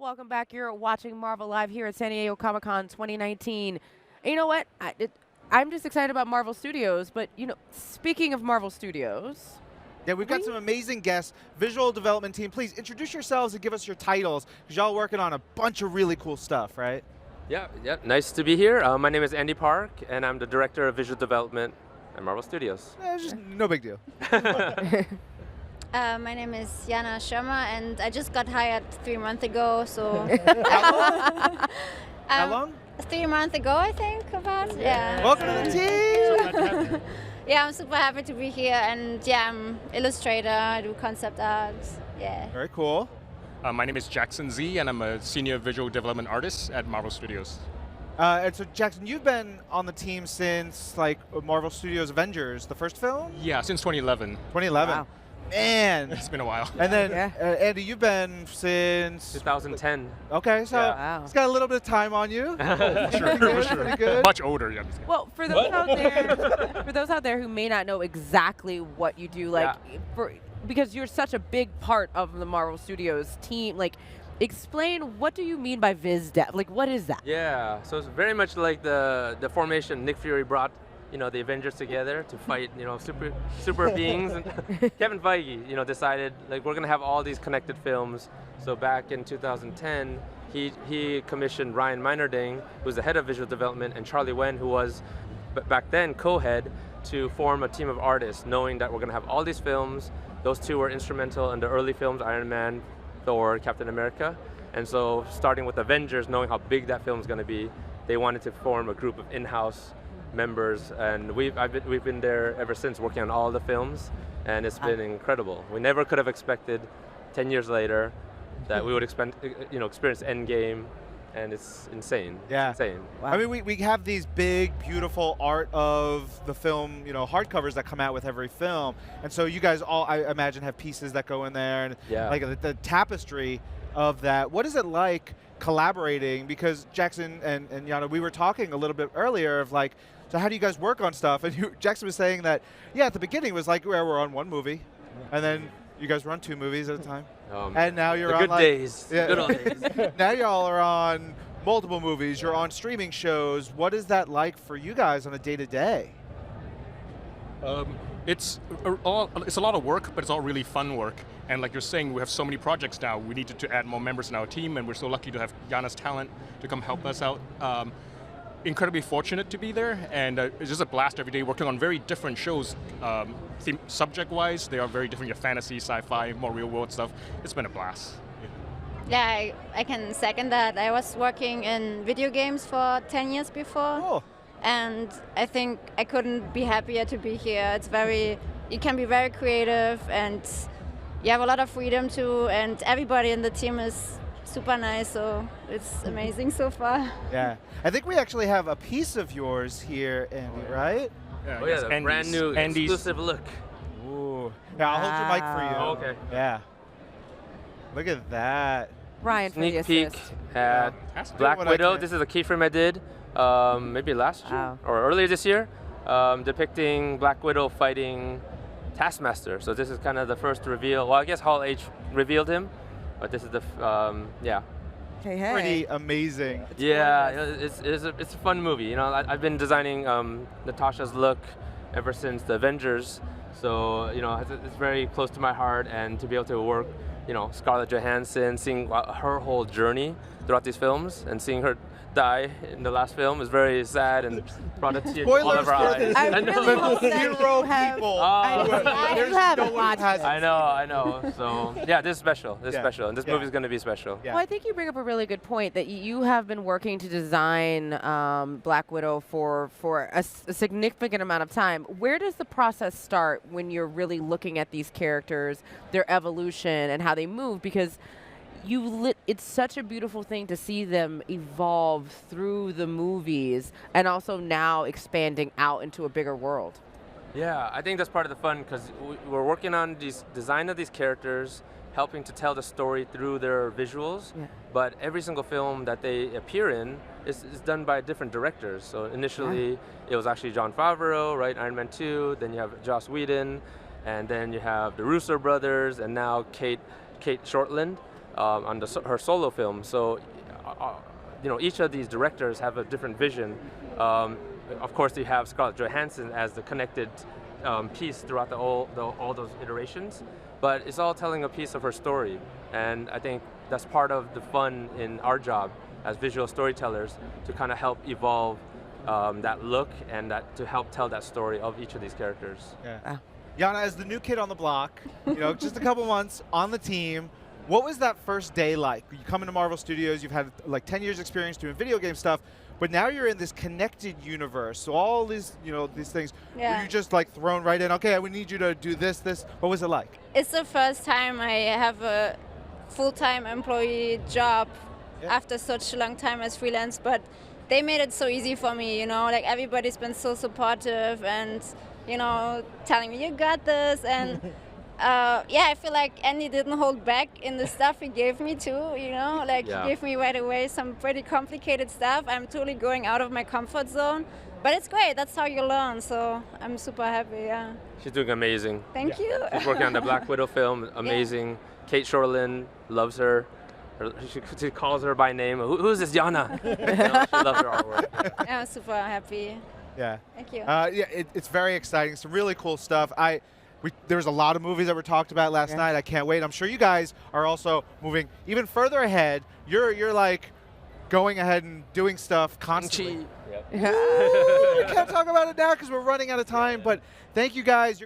welcome back. You're watching Marvel Live here at San Diego Comic-Con 2019. And you know what? I'm just excited about Marvel Studios, but speaking of Marvel Studios, yeah, we've got some amazing guests. Visual development team, please introduce yourselves and give us your titles, because y'all working on a bunch of really cool stuff, right? Yeah, nice to be here. My name is Andy Park, and I'm the director of visual development at Marvel Studios. Just no big deal. My name is Janna Schrimer, and I just got hired 3 months ago. So How long? 3 months ago, I think. Yeah. Welcome to the team. Yeah, I'm super happy to be here, and yeah, I'm illustrator. I do concept art. Yeah. Very cool. My name is Jackson Z, and I'm a senior visual development artist at Marvel Studios. And so, Jackson, you've been on the team since Marvel Studios Avengers, the first film? Yeah, since 2011. 2011. Wow. Man. It's been a while. And then, Yeah. Andy, you've been since... 2010. Okay, so Wow. it's got a little bit of time on you. Pretty good. Much older, yeah. well, for those out there who may not know exactly what you do, because you're such a big part of the Marvel Studios team, explain, what do you mean by Viz Dev? What is that? Yeah, so it's very much like the formation Nick Fury brought, the Avengers together to fight, super beings. And Kevin Feige, decided we're gonna have all these connected films. So back in 2010, he commissioned Ryan Meinerding, who's the head of visual development, and Charlie Wen, who was back then co-head, to form a team of artists, knowing that we're gonna have all these films. Those two were instrumental in the early films, Iron Man, Thor, Captain America. And so starting with Avengers, knowing how big that film is going to be, they wanted to form a group of in-house members, and we've been there ever since, working on all the films, and it's been incredible. We never could have expected 10 years later that we would experience Endgame, and it's insane. Yeah. It's insane. Wow. I mean, we have these big, beautiful art of the film, hardcovers that come out with every film. And so you guys all, I imagine, have pieces that go in there. And Yeah. the tapestry of that. What is it like collaborating? Because Jackson and Janna, we were talking a little bit earlier of so how do you guys work on stuff? And Jackson was saying that, at the beginning it was where we're on one movie. And then you guys were on 2 movies at a time. And now you're on good days. Yeah. Good old days. Now y'all are on multiple movies. You're on streaming shows. What is that like for you guys on a day-to-day? It's a lot of work, but it's all really fun work. And like you're saying, we have so many projects now. We needed to add more members in our team, and we're so lucky to have Janna's talent to come help us out. Incredibly fortunate to be there, and it's just a blast every day working on very different shows. Subject-wise, they are very different. Your fantasy, sci-fi, more real-world stuff. It's been a blast. Yeah, I can second that. I was working in video games for 10 years before. Oh. And I think I couldn't be happier to be here. You can be very creative, and you have a lot of freedom too, and everybody in the team is super nice, so it's amazing so far. Yeah. I think we actually have a piece of yours here, Andy, right? Oh yeah, the brand new exclusive look. Ooh. Yeah, I'll hold your mic for you. Oh, okay. Yeah. Look at that. Ryan, for the Sneak peek assist. at That's Black doing what I Widow. can. This is a keyframe I did maybe last year Wow. or earlier this year, depicting Black Widow fighting Taskmaster. So this is kind of the first reveal. Well, I guess Hall H revealed him, but this is the yeah. Hey. Pretty amazing. Yeah, it's a fun movie. I've been designing Natasha's look ever since the Avengers, so it's very close to my heart, and to be able to work, Scarlett Johansson, seeing her whole journey throughout these films, and seeing her die in the last film is very sad and brought a tear to all Spoilers of our for eyes. this. I I really know. hope that Zero you have- people. I haven't watched it. I know. So yeah, this is special. This is Yeah. special, and this Yeah. movie is going to be special. Yeah. Well, I think you bring up a really good point that you have been working to design Black Widow for a significant amount of time. Where does the process start when you're really looking at these characters, their evolution, and how they move? Because it's such a beautiful thing to see them evolve through the movies, and also now expanding out into a bigger world. Yeah, I think that's part of the fun, because we're working on these design of these characters, helping to tell the story through their visuals. Yeah. But every single film that they appear in is done by different directors. So initially, it was actually Jon Favreau, right? Iron Man 2. Then you have Joss Whedon, and then you have the Russo brothers, and now Kate Shortland. on her solo film. So, each of these directors have a different vision. Of course, you have Scarlett Johansson as the connected piece throughout all those iterations, but it's all telling a piece of her story. And I think that's part of the fun in our job as visual storytellers, to kind of help evolve that look and to help tell that story of each of these characters. Yeah. Janna, as the new kid on the block, just a couple months on the team, what was that first day like? You come into Marvel Studios, you've had like 10 years experience doing video game stuff, but now you're in this connected universe. So all these, these things, were you just like thrown right in? Okay, we need you to do this. What was it like? It's the first time I have a full-time employee job after such a long time as freelance, but they made it so easy for me, like everybody's been so supportive and, telling me, you got this, and I feel like Andy didn't hold back in the stuff he gave me too, he gave me right away some pretty complicated stuff. I'm totally going out of my comfort zone, but it's great, that's how you learn, so I'm super happy, She's doing amazing. Thank you. She's working on the Black Widow film, amazing. Kate Shortland loves her. She calls her by name. Who's this Janna? She loves her artwork. I'm super happy. Yeah. Thank you. It's very exciting. Some really cool stuff. There was a lot of movies that were talked about last night. I can't wait. I'm sure you guys are also moving even further ahead. You're like going ahead and doing stuff constantly. Yep. Ooh, we can't talk about it now because we're running out of time. But thank you guys.